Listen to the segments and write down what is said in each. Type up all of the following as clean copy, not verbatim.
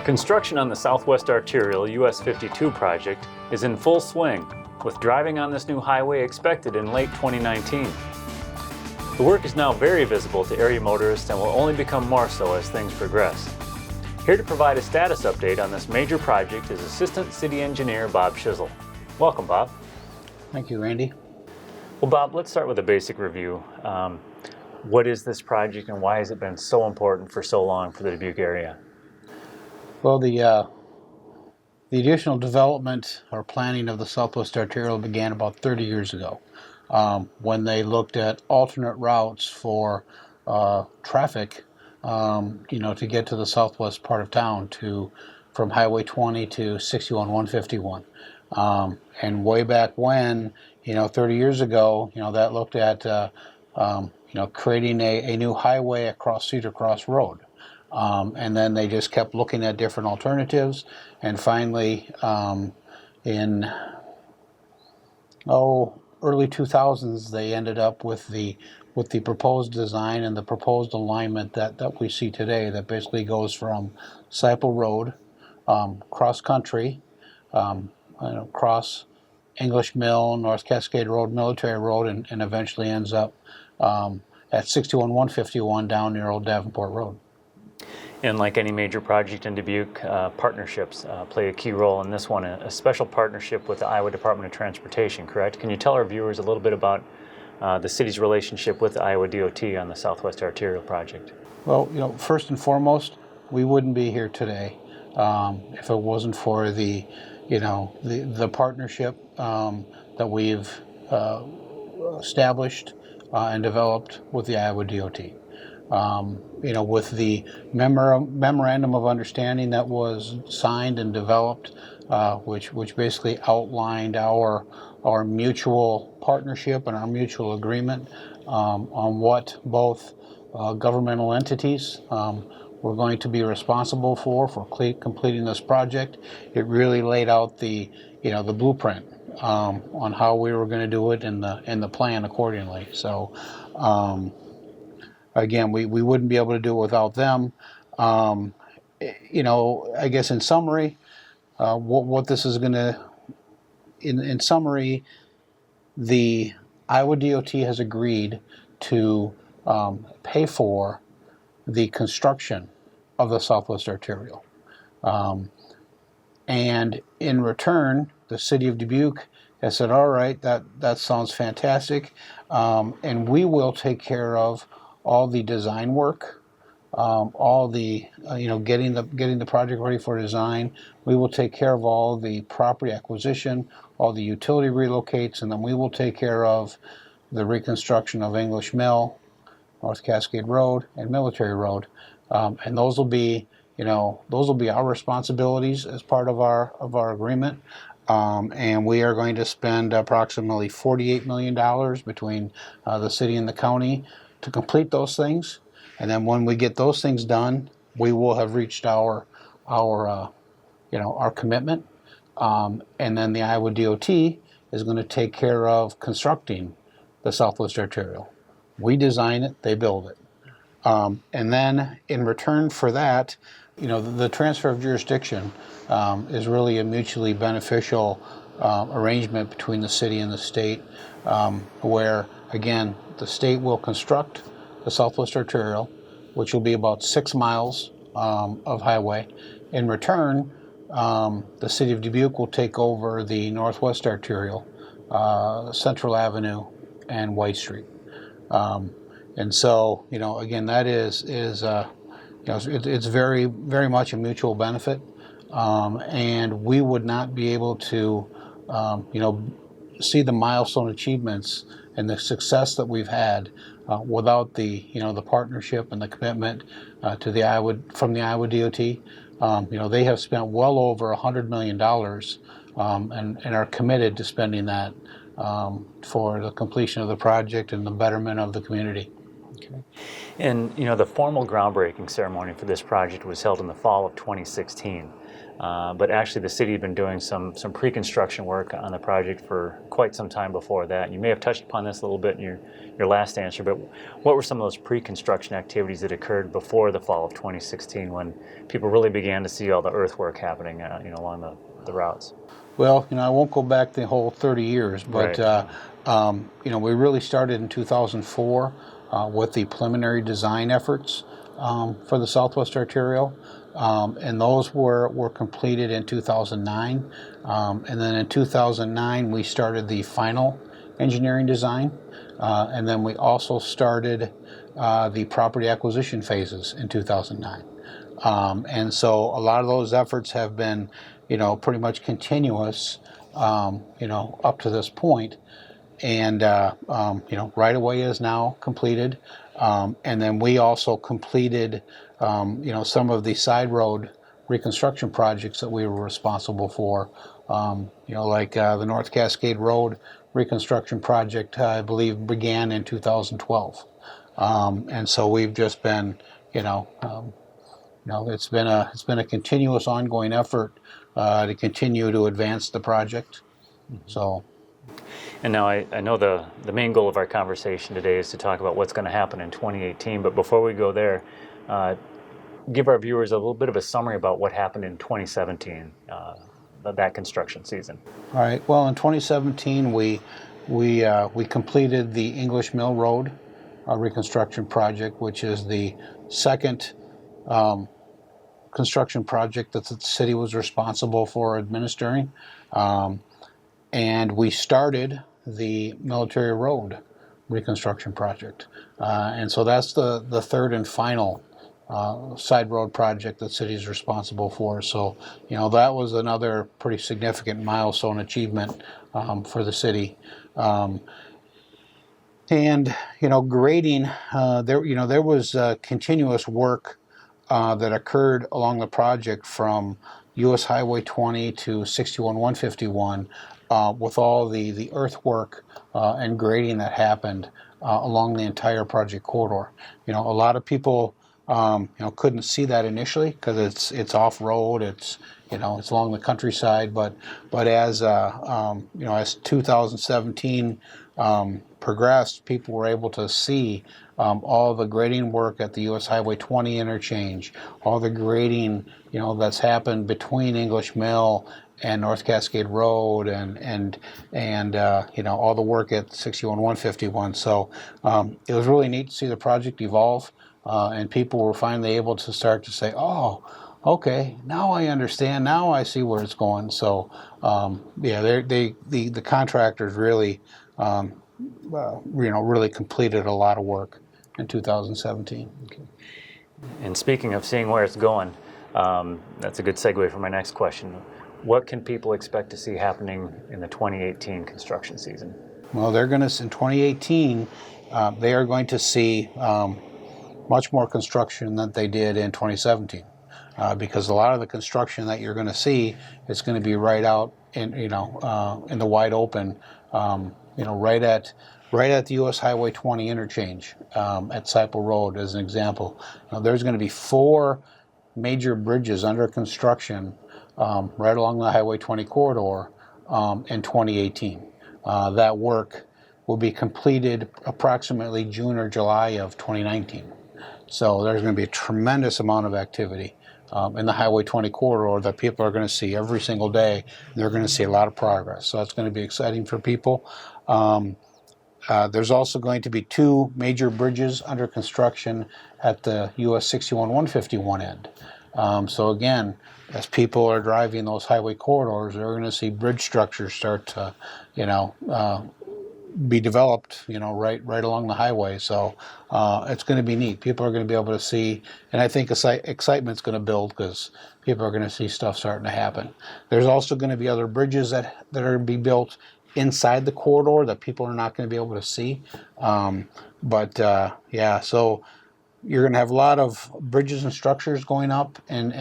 Construction on the Southwest Arterial US52 project is in full swing, with driving on this new highway expected in late 2019. The work is now very visible to area motorists and will only become more so as things progress. Here to provide a status update on this major project is Assistant City Engineer Bob Shizzle. Welcome, Bob. Thank you, Randy. Well, Bob, let's start with a basic review. What is this project and why has it been so important for so long for the Dubuque area? Well, the additional development or planning of the Southwest Arterial began about 30 years ago when they looked at alternate routes for traffic, to get to the southwest part of town from Highway 20 to 61 151. And way back when, 30 years ago, that looked at, creating a new highway across Cedar Cross Road. And then they just kept looking at different alternatives, and finally, in early 2000s, they ended up with the proposed design and the proposed alignment that we see today. That basically goes from Cyple Road, cross country, across English Mill, North Cascade Road, Military Road, and eventually ends up at 61 151 down near Old Davenport Road. And like any major project in Dubuque, partnerships play a key role in this one, a special partnership with the Iowa Department of Transportation, correct? Can you tell our viewers a little bit about the city's relationship with the Iowa DOT on the Southwest Arterial project? Well, first and foremost, we wouldn't be here today if it wasn't for the partnership that we've established and developed with the Iowa DOT. With the memorandum of understanding that was signed and developed, which basically outlined our mutual partnership and our mutual agreement on what both governmental entities were going to be responsible for completing this project. It really laid out the blueprint on how we were going to do it and the plan accordingly. So. Again, we wouldn't be able to do it without them. I guess in summary, what this is going to, in summary, the Iowa DOT has agreed to pay for the construction of the Southwest Arterial. And in return, the city of Dubuque has said, all right, that sounds fantastic, and we will take care of all the design work, all the getting the project ready for design. We will take care of all the property acquisition, all the utility relocates, and then we will take care of the reconstruction of English Mill, North Cascade Road, and Military Road, and those will be our responsibilities as part of our agreement. And we are going to spend approximately $48 million between the city and the county to complete those things, and then when we get those things done, we will have reached our commitment, and then the Iowa DOT is going to take care of constructing the Southwest Arterial. We design it, they build it, and then in return for that, the transfer of jurisdiction is really a mutually beneficial arrangement between the city and the state, where again, the state will construct the Southwest Arterial, which will be about 6 miles of highway. In return, the city of Dubuque will take over the Northwest Arterial, Central Avenue, and White Street. And so, again, that is it's very, very much a mutual benefit, and we would not be able to, see the milestone achievements and the success that we've had without the partnership and the commitment from the Iowa DOT. They have spent well over $100 million and are committed to spending that for the completion of the project and the betterment of the community. Okay. And the formal groundbreaking ceremony for this project was held in the fall of 2016. But actually, the city had been doing some pre-construction work on the project for quite some time before that. You may have touched upon this a little bit in your last answer, but what were some of those pre-construction activities that occurred before the fall of 2016 when people really began to see all the earthwork happening along the routes? Well, I won't go back the whole 30 years, but Right. we really started in 2004 with the preliminary design efforts for the Southwest Arterial, and those were completed in 2009. And then in 2009, we started the final engineering design, and then we also started the property acquisition phases in 2009. And so a lot of those efforts have been, pretty much continuous, up to this point. And, right away is now completed. And then we also completed, some of the side road reconstruction projects that we were responsible for, like the North Cascade Road reconstruction project, I believe began in 2012. And so we've just been, it's been a continuous, ongoing effort to continue to advance the project. So, And now I know the main goal of our conversation today is to talk about what's going to happen in 2018. But before we go there, give our viewers a little bit of a summary about what happened in 2017, that construction season. all right. Well, in 2017, we completed the English Mill Road reconstruction project, which is the second construction project that the city was responsible for administering. And we started the Military Road reconstruction project. And so that's the third and final side road project that the city is responsible for. So, that was another pretty significant milestone achievement for the city. And, grading, there was continuous work that occurred along the project from US Highway 20 to 61-151 with all the earthwork and grading that happened along the entire project corridor. A lot of people couldn't see that initially because it's off road, it's along the countryside, but as as 2017 progressed, people were able to see all the grading work at the US Highway 20 interchange, all the grading that's happened between English Mill and North Cascade Road, and all the work at 61-151. So it was really neat to see the project evolve, and people were finally able to start to say, "Oh, okay, now I understand. Now I see where it's going." So the contractors really really completed a lot of work in 2017. Okay. And speaking of seeing where it's going, that's a good segue for my next question. What can people expect to see happening in the 2018 construction season? Well, they're going to, in 2018, they are going to see much more construction than they did in 2017, because a lot of the construction that you're going to see is going to be right out in the wide open, right at the US Highway 20 interchange at Seipel Road, as an example. There's going to be 4 major bridges under construction right along the Highway 20 corridor in 2018. That work will be completed approximately June or July of 2019. So there's going to be a tremendous amount of activity in the Highway 20 corridor that people are going to see every single day. They're going to see a lot of progress. So that's going to be exciting for people. There's also going to be 2 major bridges under construction at the US 61-151 end. So again, as people are driving those highway corridors, they're going to see bridge structures start to, be developed, right along the highway. So it's going to be neat. People are going to be able to see, and I think excitement's going to build because people are going to see stuff starting to happen. There's also going to be other bridges that are going to be built inside the corridor that people are not going to be able to see. So you're going to have a lot of bridges and structures going up in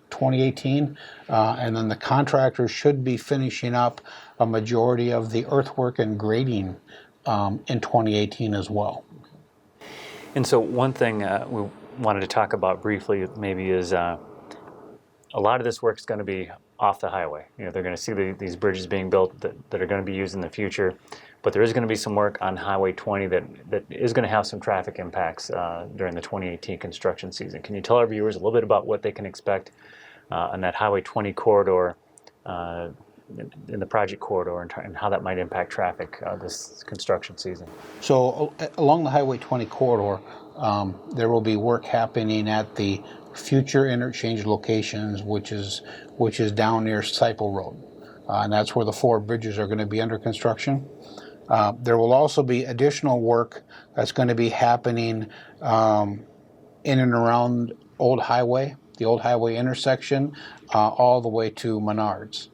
2018, and then the contractors should be finishing up a majority of the earthwork and grading in 2018 as well. And so one thing we wanted to talk about briefly maybe is a a lot of this work is going to be off the highway. They're going to see these bridges being built that are going to be used in the future, but there is going to be some work on Highway 20 that is going to have some traffic impacts during the 2018 construction season. Can you tell our viewers a little bit about what they can expect on that Highway 20 corridor, in the project corridor, and how that might impact traffic this construction season? So along the Highway 20 corridor, there will be work happening at the future interchange locations, which is down near Sipel Road, and that's where the 4 bridges are going to be under construction. There will also be additional work that's going to be happening in and around Old Highway, the Old Highway intersection, all the way to Menards.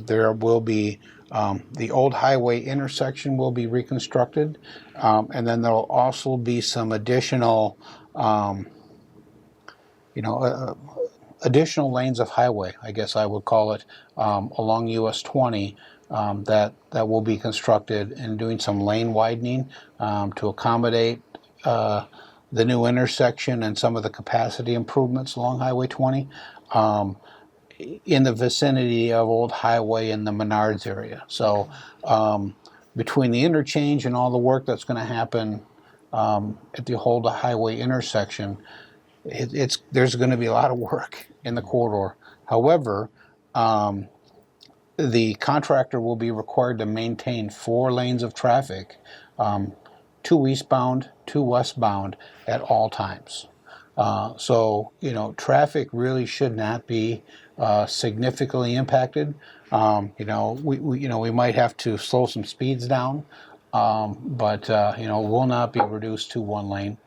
There will be the Old Highway intersection will be reconstructed, and then there will also be some additional, additional lanes of highway, I guess I would call it, along US 20 that will be constructed, and doing some lane widening to accommodate the new intersection and some of the capacity improvements along Highway 20. In the vicinity of Old Highway in the Menards area. So between the interchange and all the work that's going to happen at the Old Highway intersection, there's going to be a lot of work in the corridor. However, the contractor will be required to maintain 4 lanes of traffic, 2 eastbound, 2 westbound at all times. So traffic really should not be significantly impacted. We might have to slow some speeds down, but will not be reduced to 1 lane.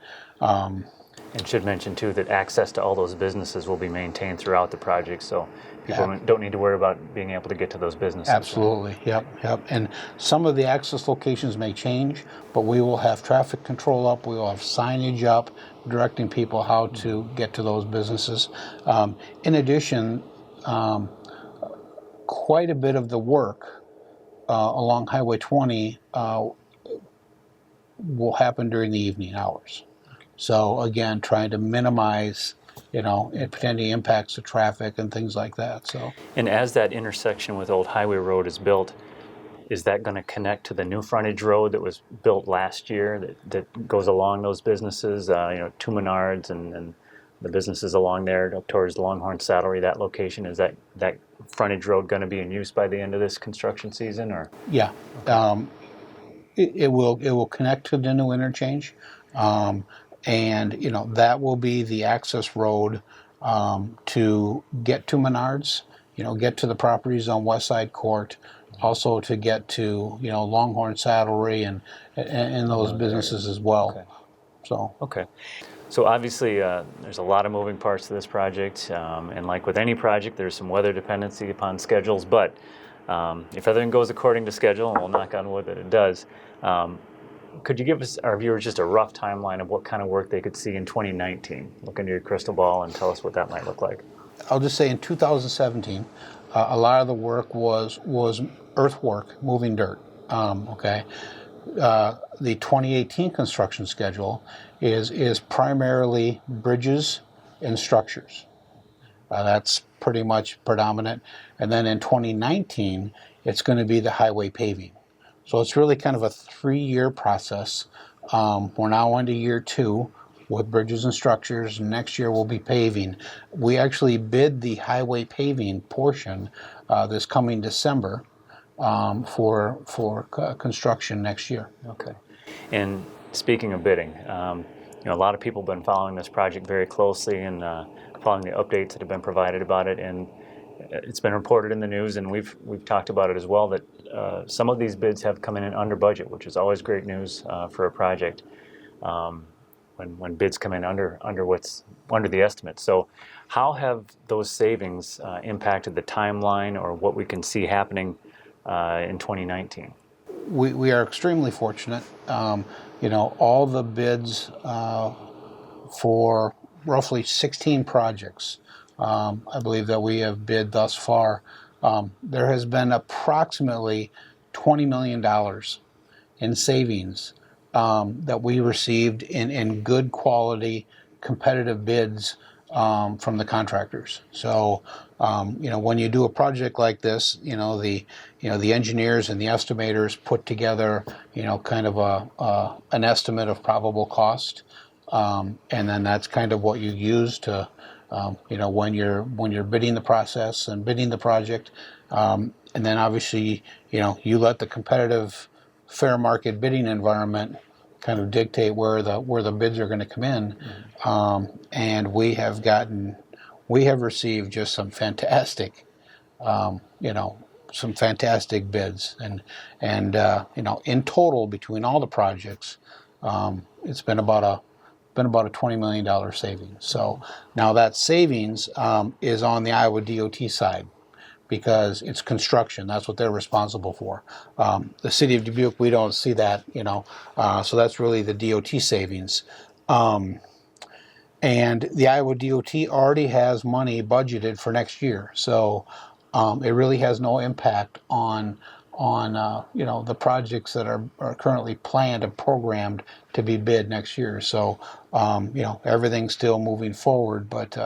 And should mention too that access to all those businesses will be maintained throughout the project, so people don't need to worry about being able to get to those businesses. Absolutely, yep. And some of the access locations may change, but we will have traffic control up, we will have signage up, directing people how to get to those businesses. In addition, quite a bit of the work along Highway 20 will happen during the evening hours. So again, trying to minimize, potential impacts to traffic and things like that. So. And as that intersection with Old Highway Road is built, is that going to connect to the new frontage road that was built last year that goes along those businesses, to Menards and the businesses along there up towards Longhorn Saddlery, that location? Is that frontage road going to be in use by the end of this construction season, or? Yeah, it will connect to the new interchange. And that will be the access road to get to Menards, get to the properties on West Side Court, also to get to Longhorn Saddlery and those businesses as well. Okay. So obviously there's a lot of moving parts to this project, and like with any project, there's some weather dependency upon schedules. But if everything goes according to schedule, and we'll knock on wood that it does. Could you give us, our viewers, just a rough timeline of what kind of work they could see in 2019? Look into your crystal ball and tell us what that might look like. I'll just say in 2017, a lot of the work was earthwork, moving dirt. The 2018 construction schedule is primarily bridges and structures. That's pretty much predominant. And then in 2019, it's going to be the highway paving. So it's really kind of a 3-year process. We're now into year 2 with bridges and structures. Next year we'll be paving. We actually bid the highway paving portion this coming December for construction next year. Okay. And speaking of bidding, a lot of people have been following this project very closely and following the updates that have been provided about it. And it's been reported in the news, and we've talked about it as well, that some of these bids have come in under budget, which is always great news for a project when bids come in under the estimate. So how have those savings impacted the timeline or what we can see happening in 2019? We are extremely fortunate. All the bids for roughly 16 projects, I believe that we have bid thus far. There has been approximately $20 million in savings that we received in good quality competitive bids from the contractors. So, when you do a project like this, the engineers and the estimators put together, kind of an estimate of probable cost, and then that's kind of what you use to, when you're bidding the process and bidding the project, and then obviously, you let the competitive, fair market bidding environment kind of dictate where the bids are going to come in. And we have received just some fantastic, some fantastic bids, and in total between all the projects, it's been about a $20 million savings. So now that savings is on the Iowa DOT side, because it's construction. That's what they're responsible for. The city of Dubuque, we don't see that, so that's really the DOT savings. And the Iowa DOT already has money budgeted for next year, so it really has no impact on the projects that are currently planned and programmed to be bid next year. So everything's still moving forward, but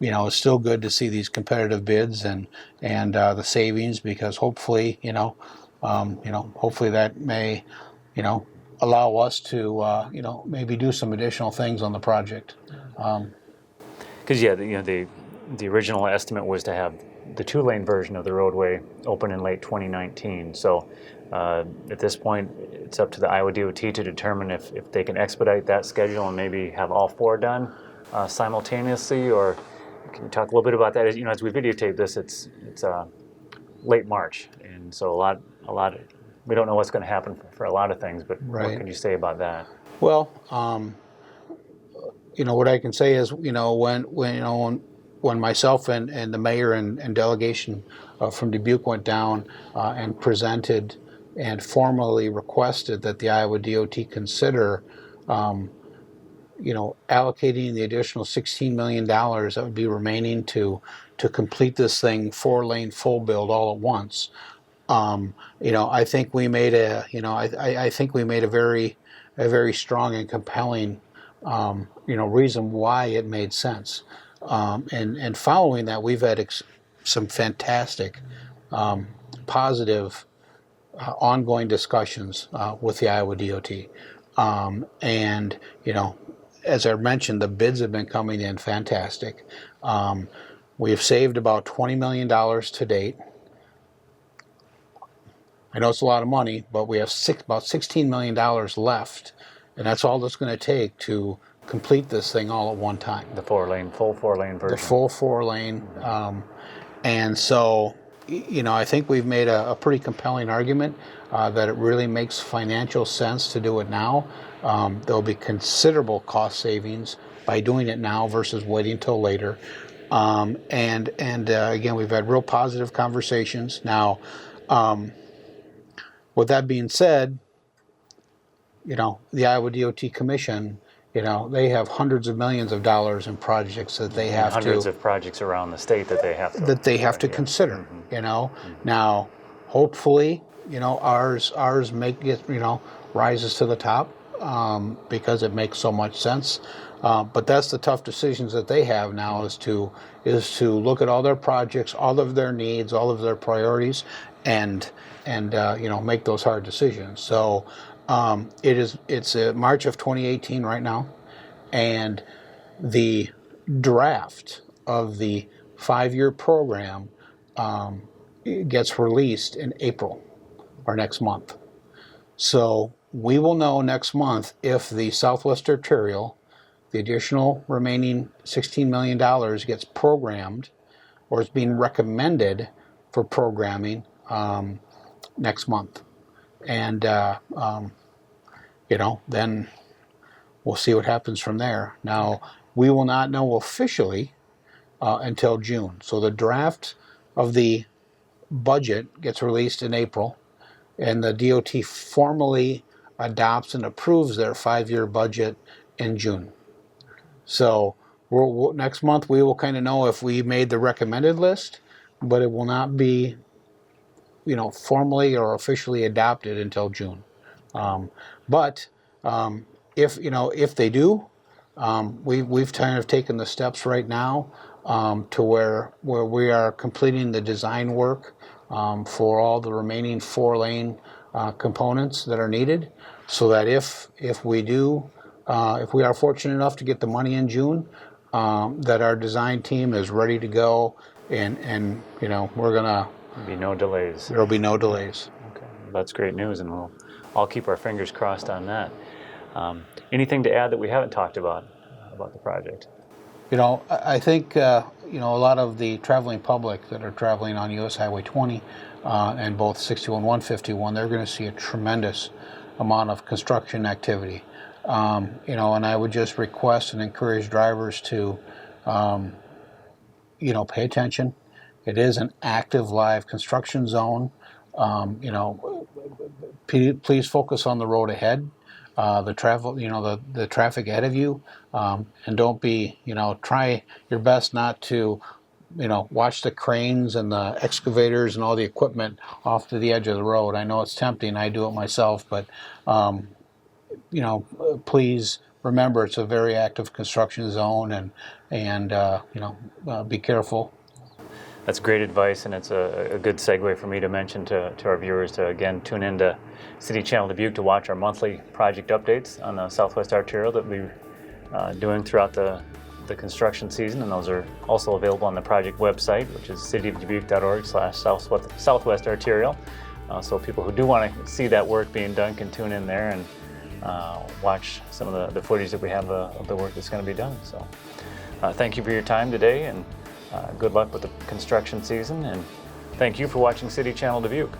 it's still good to see these competitive bids and the savings, because hopefully, hopefully that may, allow us to, maybe do some additional things on the project. Because the original estimate was to have the 2-lane version of the roadway open in late 2019. So at this point, it's up to the Iowa DOT to determine if they can expedite that schedule and maybe have all 4 done simultaneously. Or can you talk a little bit about that? As we videotape this, it's late March, and so a lot. We don't know what's going to happen for a lot of things, but Right. What can you say about that? Well, what I can say is, when myself and the mayor and delegation from Dubuque went down and presented and formally requested that the Iowa DOT consider, allocating the additional $16 million that would be remaining to complete this thing 4-lane full build all at once. I think we made I think we made a very strong and compelling, reason why it made sense. And following that, we've had some fantastic, positive, ongoing discussions with the Iowa DOT. And, as I mentioned, the bids have been coming in fantastic. We have saved about $20 million to date. I know it's a lot of money, but we have about $16 million left, and that's all it's going to take to complete this thing all at one time. The full 4-lane version. The full 4-lane. And so, I think we've made a pretty compelling argument that it really makes financial sense to do it now. There'll be considerable cost savings by doing it now versus waiting till later. And again, we've had real positive conversations. Now, with that being said, the Iowa DOT Commission, they have hundreds of millions of dollars in projects that they have hundreds of projects around the state that they have to consider. Now, hopefully, ours rises to the top because it makes so much sense. But that's the tough decisions that they have now, is to look at all their projects, all of their needs, all of their priorities, and make those hard decisions. So it's March of 2018 right now, and the draft of the 5-year program gets released in April, or next month. So we will know next month if the Southwest Arterial, the additional remaining $16 million, gets programmed or is being recommended for programming next month. And, then we'll see what happens from there. Now, we will not know officially until June. So the draft of the budget gets released in April, and the DOT formally adopts and approves their 5-year budget in June. So next month we will kind of know if we made the recommended list, but it will not be, formally or officially adopted until June. But if they do, We've kind of taken the steps right now to where we are completing the design work for all the remaining 4-lane components that are needed, so that if we are fortunate enough to get the money in June, that our design team is ready to go, and we're gonna. Be no delays. There'll be no delays. Okay, that's great news, and we'll all keep our fingers crossed on that. Anything to add that we haven't talked about the project? I think a lot of the traveling public that are traveling on US Highway 20 and both 61 and 151, they're going to see a tremendous amount of construction activity. And I would just request and encourage drivers to, pay attention. It is an active live construction zone. Please focus on the road ahead. The traffic ahead of you, and don't be, try your best not to, watch the cranes and the excavators and all the equipment off to the edge of the road. I know it's tempting. I do it myself, but, please remember it's a very active construction zone, and be careful. That's great advice, and it's a good segue for me to mention to our viewers to, again, tune into City Channel Dubuque to watch our monthly project updates on the Southwest Arterial that we're doing throughout the construction season, and those are also available on the project website, which is cityofdubuque.org/Southwest Arterial. So people who do want to see that work being done can tune in there and watch some of the footage that we have of the work that's going to be done. So thank you for your time today, and good luck with the construction season, and thank you for watching City Channel Dubuque.